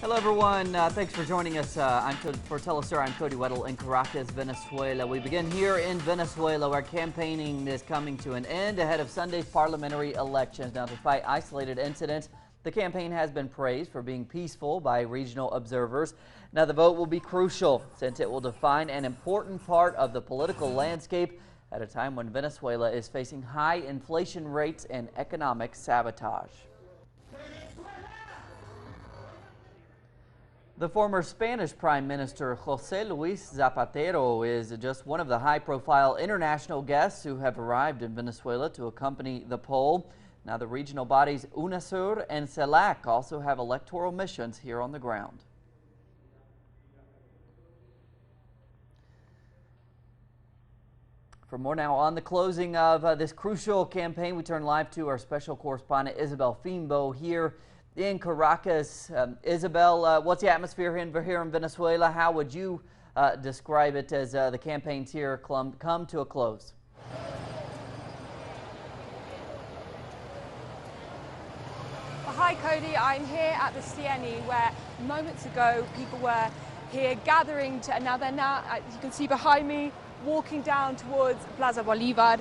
Hello, everyone. Thanks for joining us. For Telesur, I'm Cody Weddle in Caracas, Venezuela. We begin here in Venezuela, where campaigning is coming to an end ahead of Sunday's parliamentary elections. Now, despite isolated incidents, the campaign has been praised for being peaceful by regional observers. Now, the vote will be crucial since it will define an important part of the political landscape at a time when Venezuela is facing high inflation rates and economic sabotage. The former Spanish Prime Minister José Luis Zapatero is just one of the high-profile international guests who have arrived in Venezuela to accompany the poll. Now, the regional bodies UNASUR and CELAC also have electoral missions here on the ground. For more now on the closing of this crucial campaign, we turn live to our special correspondent Isabel Fimbo here in Caracas. Isabel, what's the atmosphere here in Venezuela? How would you describe it as the campaigns here come to a close? Well, hi Cody, I'm here at the CNE where moments ago people were here gathering to, and now they're you can see behind me, walking down towards Plaza Bolivar.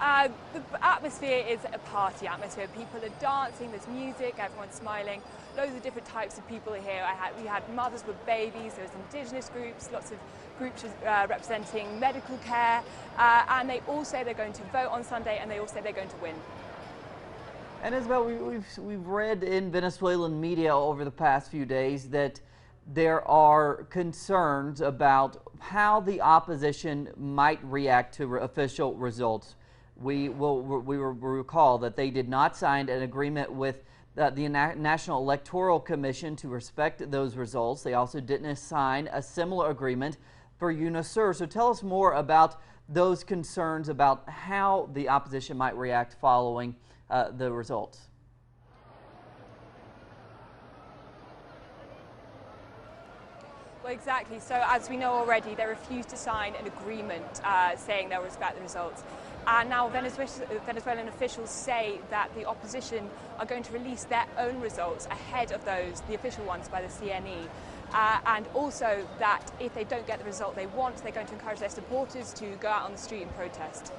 The atmosphere is a party atmosphere. People are dancing, there's music, everyone's smiling. Loads of different types of people are here. We had mothers with babies, there was indigenous groups, lots of groups representing medical care, and they all say they're going to vote on Sunday, and they all say they're going to win. And Isabel, we've read in Venezuelan media over the past few days that there are concerns about how the opposition might react to official results. We will recall that they did not sign an agreement with the National Electoral Commission to respect those results. They also didn't sign a similar agreement for UNASUR. So tell us more about those concerns about how the opposition might react following the results. Well, exactly. So as we know already, they refused to sign an agreement saying they'll respect the results. And now Venezuelan officials say that the opposition are going to release their own results ahead of the official ones by the CNE. And also that if they don't get the result they want, they're going to encourage their supporters to go out on the street and protest.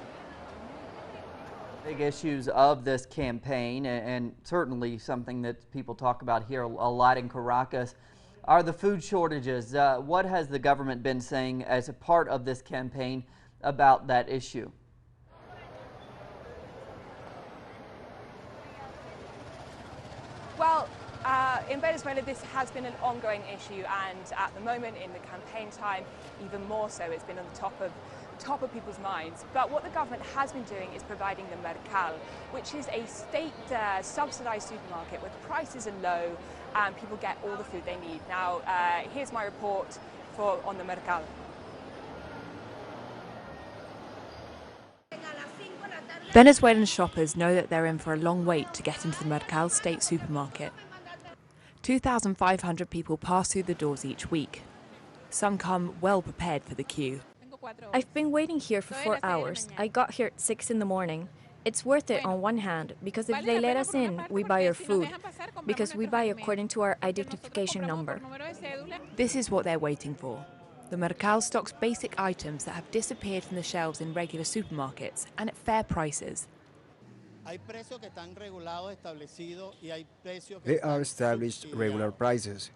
Big issues of this campaign, and certainly something that people talk about here a lot in Caracas, are the food shortages. What has the government been saying as a part of this campaign about that issue? Well, in Venezuela this has been an ongoing issue, and at the moment in the campaign time even more so. It's been on the top of people's minds. But what the government has been doing is providing the Mercal, which is a state subsidized supermarket where the prices are low and people get all the food they need. Now, here's my report on the Mercal. Venezuelan shoppers know that they're in for a long wait to get into the Mercal state supermarket. 2,500 people pass through the doors each week. Some come well prepared for the queue. I've been waiting here for 4 hours. I got here at 6 in the morning. It's worth it on one hand, because if they let us in, we buy our food, because we buy according to our identification number. This is what they're waiting for. The Mercal stocks basic items that have disappeared from the shelves in regular supermarkets and at fair prices. There are established regular prices,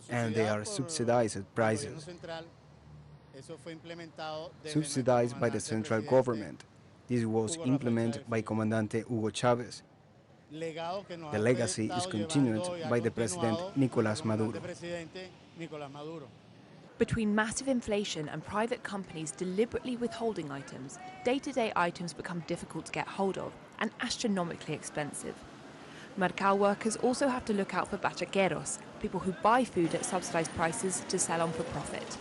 and there are subsidized prices, subsidized by the central government. This was implemented by Comandante Hugo Chavez. The legacy is continued by the President Nicolás Maduro. Between massive inflation and private companies deliberately withholding items, day-to-day items become difficult to get hold of and astronomically expensive. Mercal workers also have to look out for bachaqueros, people who buy food at subsidized prices to sell on for profit.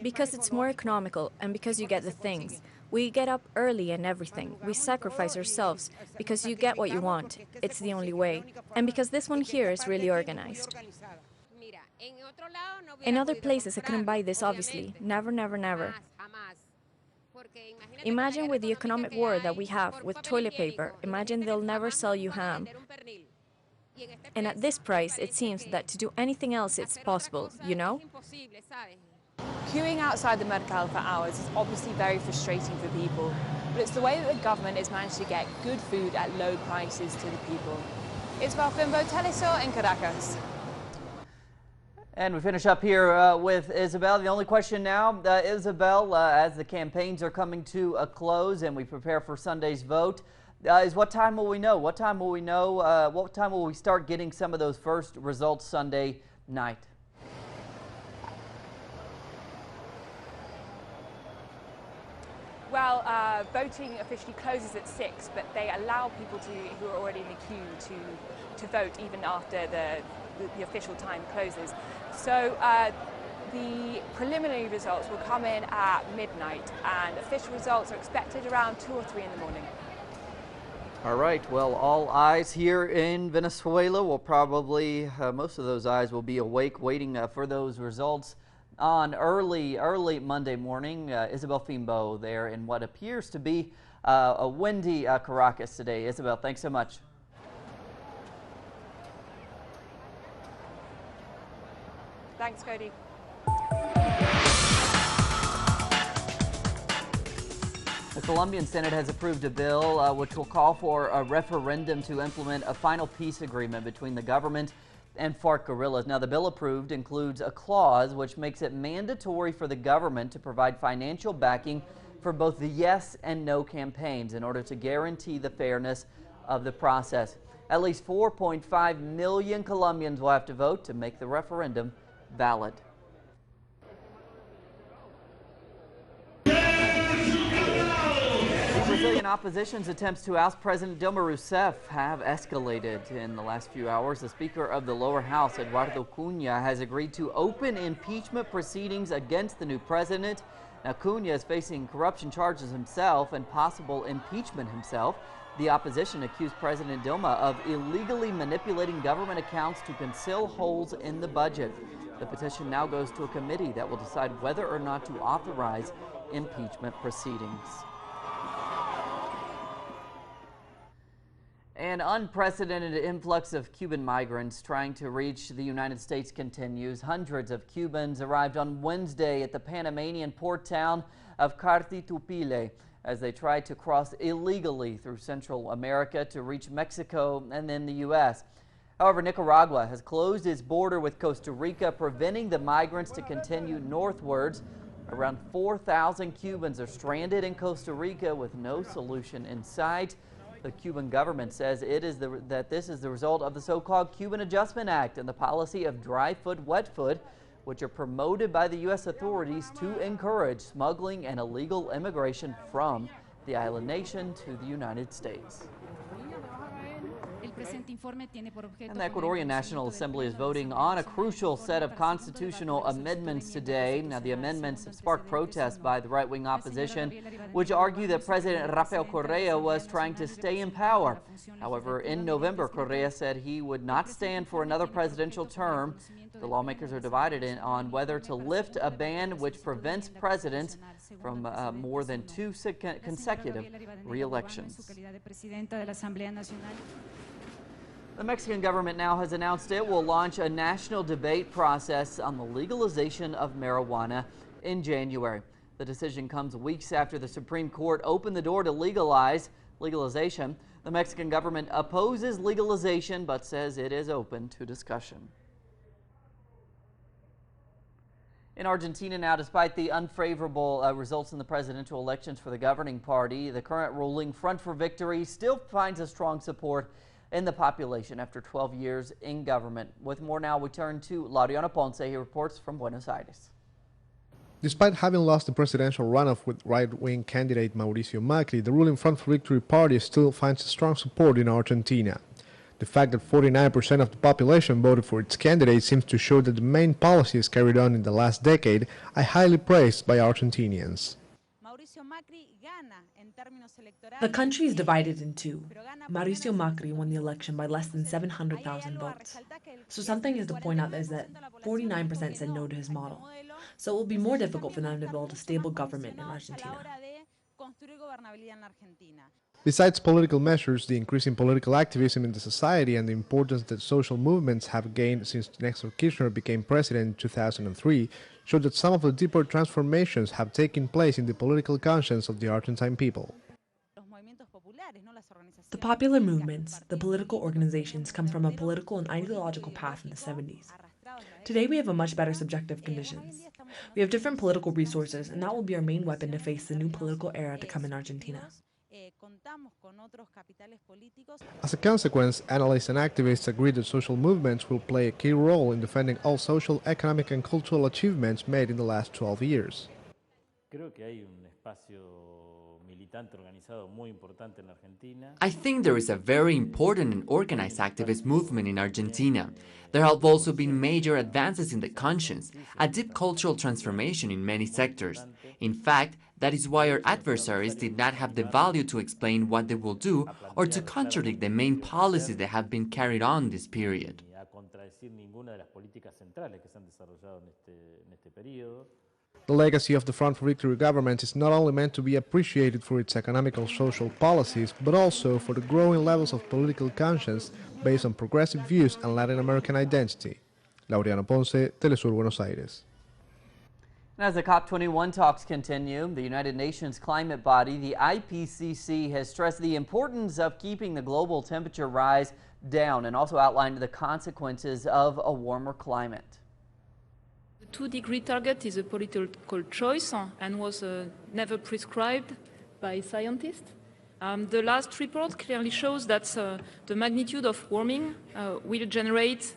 Because it's more economical and because you get the things. We get up early and everything. We sacrifice ourselves because you get what you want. It's the only way. And because this one here is really organized. In other places I couldn't buy this, obviously. Never, never, never. Imagine with the economic war that we have with toilet paper. Imagine they'll never sell you ham. And at this price, it seems that to do anything else, it's possible, you know? Queuing outside the Mercado for hours is obviously very frustrating for people, but it's the way that the government has managed to get good food at low prices to the people. Isabel Fimbo, Telesur in Caracas. And we finish up here with Isabel. The only question now, Isabel, as the campaigns are coming to a close and we prepare for Sunday's vote, is what time will we know? What time will we know? What time will we start getting some of those first results Sunday night? Well, voting officially closes at 6, but they allow people who are already in the queue to vote even after the official time closes. So the preliminary results will come in at midnight, and official results are expected around 2 or 3 in the morning. All right, well, all eyes here in Venezuela will probably, most of those eyes will be awake waiting for those results on early Monday morning. Isabel Fimbo there in what appears to be a windy Caracas today. Isabel, thanks so much. Thanks, Cody. The Colombian Senate has approved a bill which will call for a referendum to implement a final peace agreement between the government and FARC guerrillas. Now, the bill approved includes a clause which makes it mandatory for the government to provide financial backing for both the yes and no campaigns in order to guarantee the fairness of the process. At least 4.5 million Colombians will have to vote to make the referendum valid. Brazilian opposition's attempts to oust President Dilma Rousseff have escalated in the last few hours. The Speaker of the lower house, Eduardo Cunha, has agreed to open impeachment proceedings against the new president. Now, Cunha is facing corruption charges himself and possible impeachment himself. The opposition accused President Dilma of illegally manipulating government accounts to conceal holes in the budget. The petition now goes to a committee that will decide whether or not to authorize impeachment proceedings. An unprecedented influx of Cuban migrants trying to reach the United States continues. Hundreds of Cubans arrived on Wednesday at the Panamanian port town of Cartitupile as they tried to cross illegally through Central America to reach Mexico and then the U.S. However, Nicaragua has closed its border with Costa Rica, preventing the migrants to continue northwards. Around 4,000 Cubans are stranded in Costa Rica with no solution in sight. The Cuban government says that this is the result of the so-called Cuban Adjustment Act and the policy of dry foot, wet foot, which are promoted by the U.S. authorities to encourage smuggling and illegal immigration from the island nation to the United States. And the Ecuadorian National Assembly is voting on a crucial set of constitutional amendments today. Now, the amendments have sparked protests by the right-wing opposition, which argue that President Rafael Correa was trying to stay in power. However, in November, Correa said he would not stand for another presidential term. The lawmakers are divided on whether to lift a ban which prevents presidents from more than 2 consecutive re-elections. The Mexican government now has announced it will launch a national debate process on the legalization of marijuana in January. The decision comes weeks after the Supreme Court opened the door to legalization. The Mexican government opposes legalization but says it is open to discussion. In Argentina now, despite the unfavorable results in the presidential elections for the governing party, the current ruling Front for Victory still finds a strong support in the population after 12 years in government. With more now, we turn to Laureano Ponce. He reports from Buenos Aires. Despite having lost the presidential runoff with right-wing candidate Mauricio Macri, the ruling Front for Victory party still finds strong support in Argentina. The fact that 49% of the population voted for its candidate seems to show that the main policies carried on in the last decade are highly praised by Argentinians. The country is divided in two. Mauricio Macri won the election by less than 700,000 votes. So something is to point out is that 49% said no to his model. So it will be more difficult for them to build a stable government in Argentina. Besides political measures, the increasing political activism in the society and the importance that social movements have gained since Néstor Kirchner became president in 2003 show that some of the deeper transformations have taken place in the political conscience of the Argentine people. The popular movements, the political organizations, come from a political and ideological path in the 70s. Today we have a much better subjective conditions. We have different political resources, and that will be our main weapon to face the new political era to come in Argentina. As a consequence, analysts and activists agree that social movements will play a key role in defending all social, economic and cultural achievements made in the last 12 years. I think there is a very important and organized activist movement in Argentina. There have also been major advances in the conscience, a deep cultural transformation in many sectors. In fact, that is why our adversaries did not have the value to explain what they will do or to contradict the main policies that have been carried on this period. The legacy of the Front for Victory government is not only meant to be appreciated for its economic and social policies, but also for the growing levels of political conscience based on progressive views and Latin American identity. Laureano Ponce, Telesur, Buenos Aires. And as the COP21 talks continue, the United Nations climate body, the IPCC, has stressed the importance of keeping the global temperature rise down and also outlined the consequences of a warmer climate. The 2-degree target is a political choice and was never prescribed by scientists. The last report clearly shows that the magnitude of warming will generate,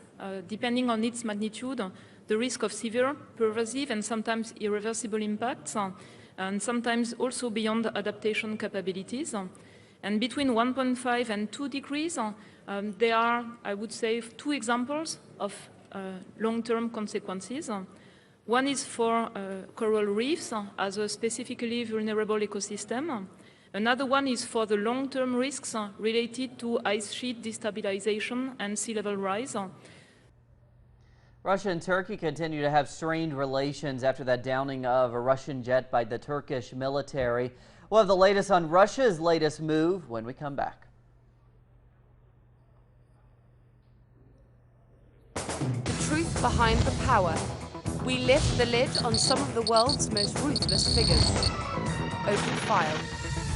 depending on its magnitude, the risk of severe, pervasive and sometimes irreversible impacts, and sometimes also beyond adaptation capabilities. And between 1.5 and 2 degrees, there are, I would say, 2 examples of long-term consequences. One is for coral reefs as a specifically vulnerable ecosystem. Another one is for the long-term risks related to ice sheet destabilization and sea level rise. Russia and Turkey continue to have strained relations after that downing of a Russian jet by the Turkish military. We'll have the latest on Russia's latest move when we come back. The truth behind the power. We lift the lid on some of the world's most ruthless figures. Open file.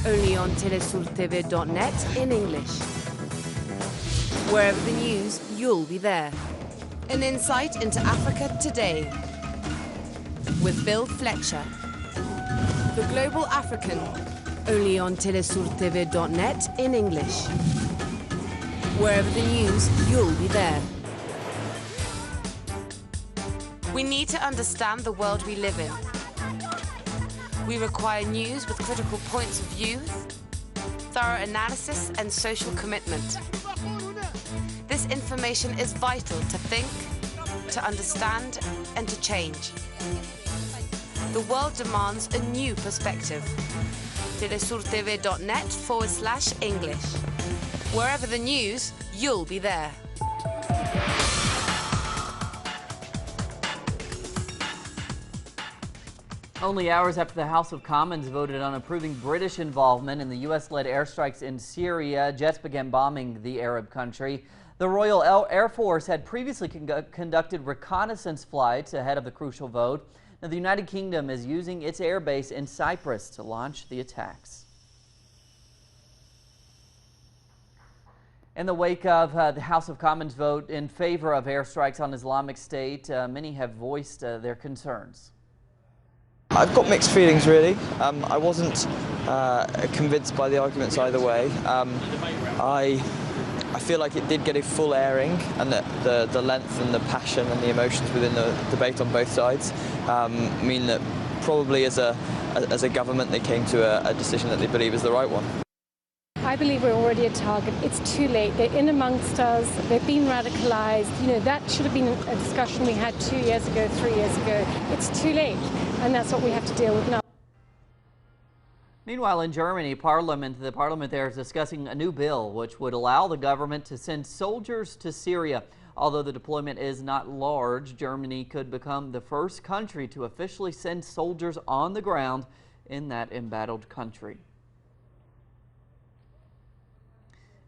Only on telesurtv.net in English. Wherever the news, you'll be there. An insight into Africa today. With Bill Fletcher. The Global African. Only on telesurtv.net in English. Wherever the news, you'll be there. We need to understand the world we live in. We require news with critical points of view, thorough analysis and social commitment. This information is vital to think, to understand and to change. The world demands a new perspective. telesurtv.net/English. Wherever the news, you'll be there. Only hours after the House of Commons voted on approving British involvement in the U.S.-led airstrikes in Syria, jets began bombing the Arab country. The Royal Air Force had previously conducted reconnaissance flights ahead of the crucial vote. Now, the United Kingdom is using its airbase in Cyprus to launch the attacks. In the wake of the House of Commons vote in favor of airstrikes on Islamic State, many have voiced their concerns. I've got mixed feelings, really. I wasn't convinced by the arguments either way. I feel like it did get a full airing, and that the length and the passion and the emotions within the debate on both sides mean that probably as a government they came to a decision that they believe is the right one. I believe we're already a target. It's too late. They're in amongst us. They've been radicalized. You know, that should have been a discussion we had 2 years ago, 3 years ago. It's too late, and that's what we have to deal with now. Meanwhile, in Germany, the parliament there is discussing a new bill which would allow the government to send soldiers to Syria. Although the deployment is not large, Germany could become the first country to officially send soldiers on the ground in that embattled country.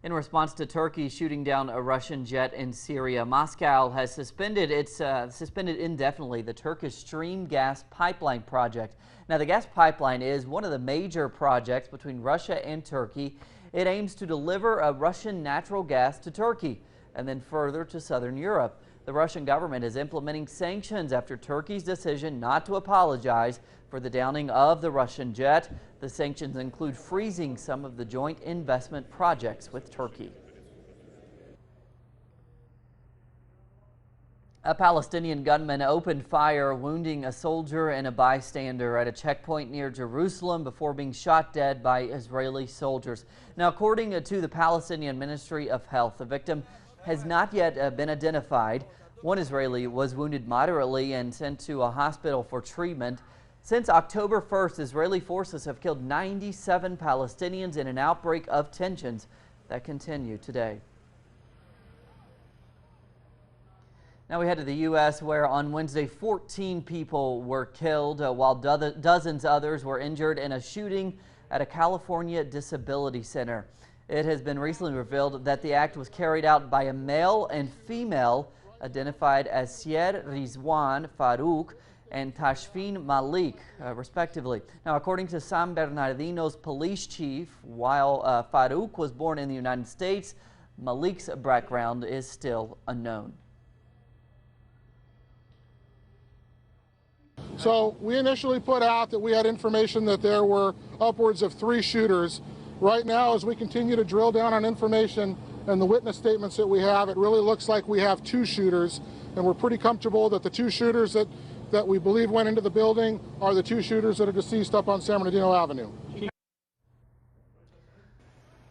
In response to Turkey shooting down a Russian jet in Syria, Moscow has suspended indefinitely the Turkish Stream gas pipeline project. Now, the gas pipeline is one of the major projects between Russia and Turkey. It aims to deliver a Russian natural gas to Turkey and then further to southern Europe. The Russian government is implementing sanctions after Turkey's decision not to apologize for the downing of the Russian jet. The sanctions include freezing some of the joint investment projects with Turkey. A Palestinian gunman opened fire, wounding a soldier and a bystander at a checkpoint near Jerusalem before being shot dead by Israeli soldiers. Now, according to the Palestinian Ministry of Health, the victim has not yet been identified. One Israeli was wounded moderately and sent to a hospital for treatment. Since October 1st, Israeli forces have killed 97 Palestinians in an outbreak of tensions that continue today. Now we head to the U.S., where on Wednesday 14 people were killed while dozens others were injured in a shooting at a California disability center. It has been recently revealed that the act was carried out by a male and female identified as Syed Rizwan Farouk and Tashfeen Malik, respectively. Now, according to San Bernardino's police chief, while Farouk was born in the United States, Malik's background is still unknown. So we initially put out that we had information that there were upwards of 3 shooters. Right now, as we continue to drill down on information and the witness statements that we have, it really looks like we have 2 shooters, and we're pretty comfortable that the 2 shooters that we believe went into the building are the 2 shooters that are deceased up on San Bernardino Avenue.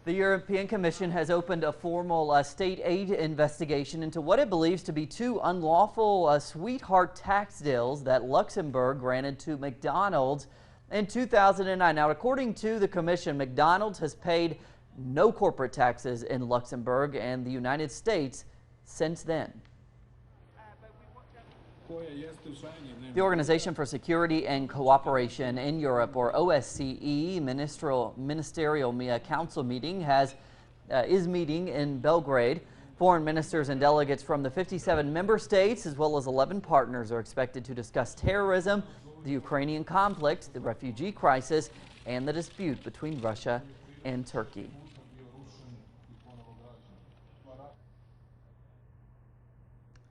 The European Commission has opened a formal state aid investigation into what it believes to be 2 unlawful sweetheart tax deals that Luxembourg granted to McDonald's in 2009. Now, according to the Commission, McDonald's has paid no corporate taxes in Luxembourg and the United States since then. The Organization for Security and Cooperation in Europe, or OSCE, Ministerial Council meeting is meeting in Belgrade. Foreign ministers and delegates from the 57 member states, as well as 11 partners, are expected to discuss terrorism, the Ukrainian conflict, the refugee crisis, and the dispute between Russia and Turkey.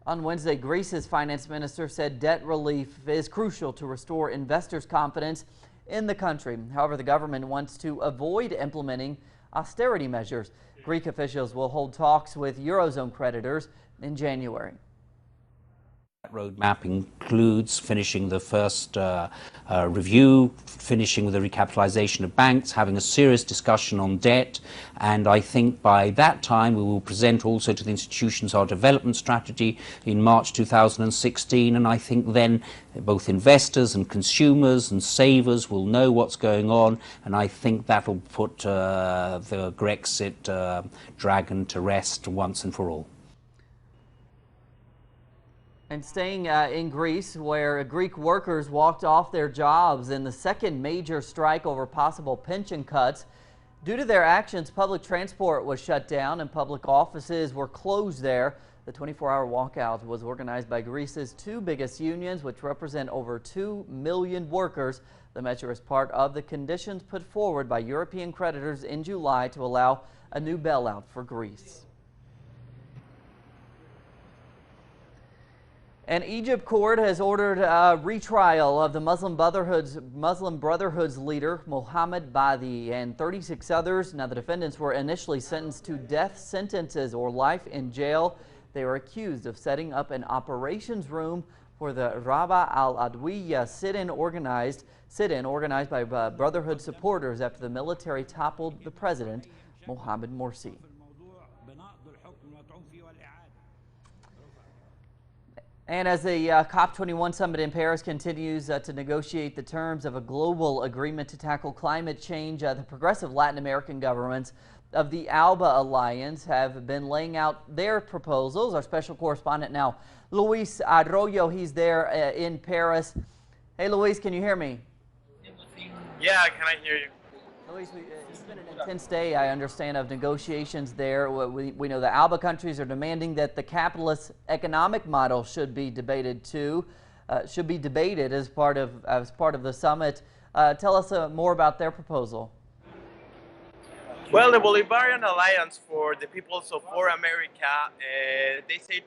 On Wednesday, Greece's finance minister said debt relief is crucial to restore investors' confidence in the country. However, the government wants to avoid implementing austerity measures. Greek officials will hold talks with Eurozone creditors in January. That roadmap includes finishing the first review, finishing with the recapitalization of banks, having a serious discussion on debt, and I think by that time we will present also to the institutions our development strategy in March 2016, and I think then both investors and consumers and savers will know what's going on, and I think that will put the Grexit dragon to rest once and for all. And staying in Greece, where Greek workers walked off their jobs in the second major strike over possible pension cuts. Due to their actions, public transport was shut down and public offices were closed there. The 24-hour walkout was organized by Greece's 2 biggest unions, which represent over 2 million workers. The measure is part of the conditions put forward by European creditors in July to allow a new bailout for Greece. An Egypt court has ordered a retrial of the Muslim Brotherhood's leader, Mohammed Badi, and 36 others. Now, the defendants were initially sentenced to death sentences or life in jail. They were accused of setting up an operations room for the Rabaa al-Adawiyya sit-in organized by Brotherhood supporters after the military toppled the president, Mohamed Morsi. And as the COP21 summit in Paris continues to negotiate the terms of a global agreement to tackle climate change, the progressive Latin American governments of the ALBA Alliance have been laying out their proposals. Our special correspondent now, Luis Arroyo, he's there in Paris. Hey, Luis, can you hear me? Yeah, can I hear you? Luis, it's been an intense day, I understand, of negotiations there. We know the ALBA countries are demanding that the capitalist economic model should be debated too, as part of the summit. Tell us more about their proposal. Well, the Bolivarian Alliance for the Peoples of Four America, they said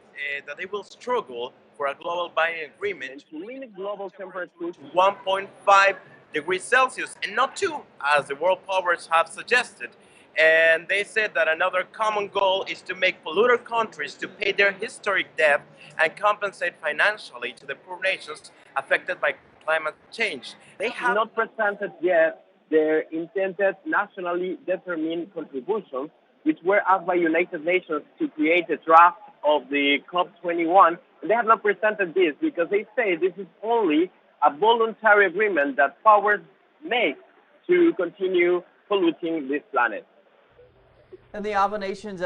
that they will struggle for a global binding agreement to limit global temperature to 1.5 degrees Celsius and not 2, as the world powers have suggested. And they said that another common goal is to make polluter countries to pay their historic debt and compensate financially to the poor nations affected by climate change. They have not presented yet their intended nationally determined contributions, which were asked by United Nations to create a draft of the COP21. They have not presented this because they say this is only a voluntary agreement that powers make to continue polluting this planet. And the ALBA nations,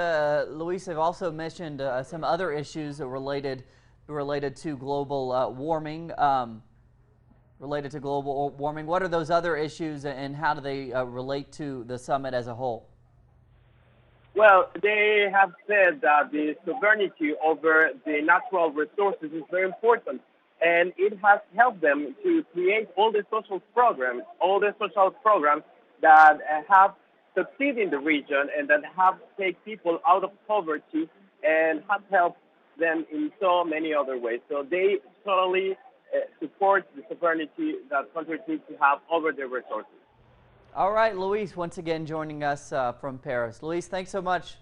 Luis, have also mentioned some other issues related to global warming. What are those other issues, and how do they relate to the summit as a whole? Well, they have said that the sovereignty over the natural resources is very important, and it has helped them to create all the social programs that have succeeded in the region and that have taken people out of poverty and have helped them in so many other ways. So they totally support the sovereignty that countries need to have over their resources. All right, Luis, once again joining us from Paris. Luis, thanks so much.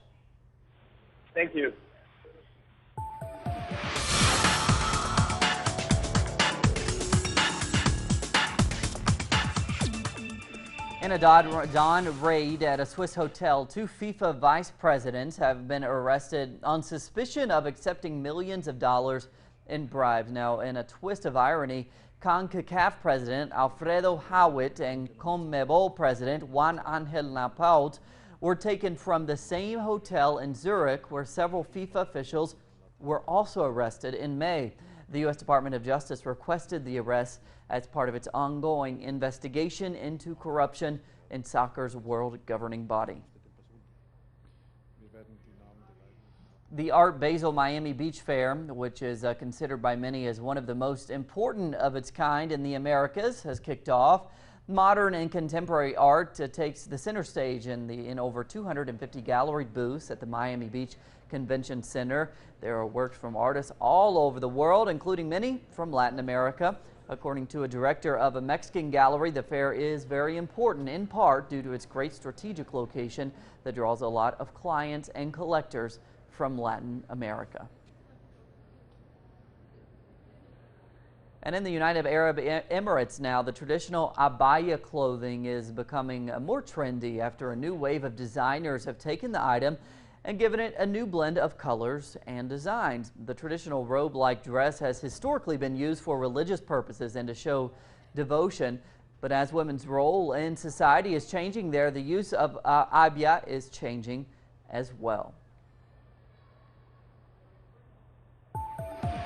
Thank you. In a dawn raid at a Swiss hotel, 2 FIFA vice presidents have been arrested on suspicion of accepting millions of dollars in bribes. Now, in a twist of irony, CONCACAF President Alfredo Howitt and CONMEBOL President Juan Angel Napaut were taken from the same hotel in Zurich, where several FIFA officials were also arrested in May. The U.S. Department of Justice requested the arrest as part of its ongoing investigation into corruption in soccer's world governing body. The Art Basel Miami Beach Fair, which is considered by many as one of the most important of its kind in the Americas, has kicked off. Modern and contemporary art takes the center stage in over 250 gallery booths at the Miami Beach Convention Center. There are works from artists all over the world, including many from Latin America. According to a director of a Mexican gallery, the fair is very important, in part due to its great strategic location that draws a lot of clients and collectors from Latin America. And in the United Arab Emirates now, the traditional Abaya clothing is becoming more trendy after a new wave of designers have taken the item and given it a new blend of colors and designs. The traditional robe-like dress has historically been used for religious purposes and to show devotion, but as women's role in society is changing there, the use of abaya is changing as well.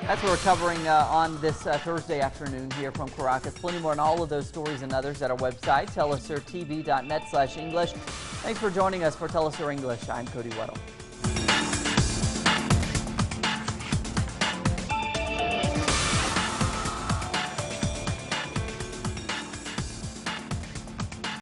That's what we're covering on this Thursday afternoon here from Caracas. Plenty more on all of those stories and others at our website, telesurtv.net/English. Thanks for joining us for Telesur English. I'm Cody Weddle.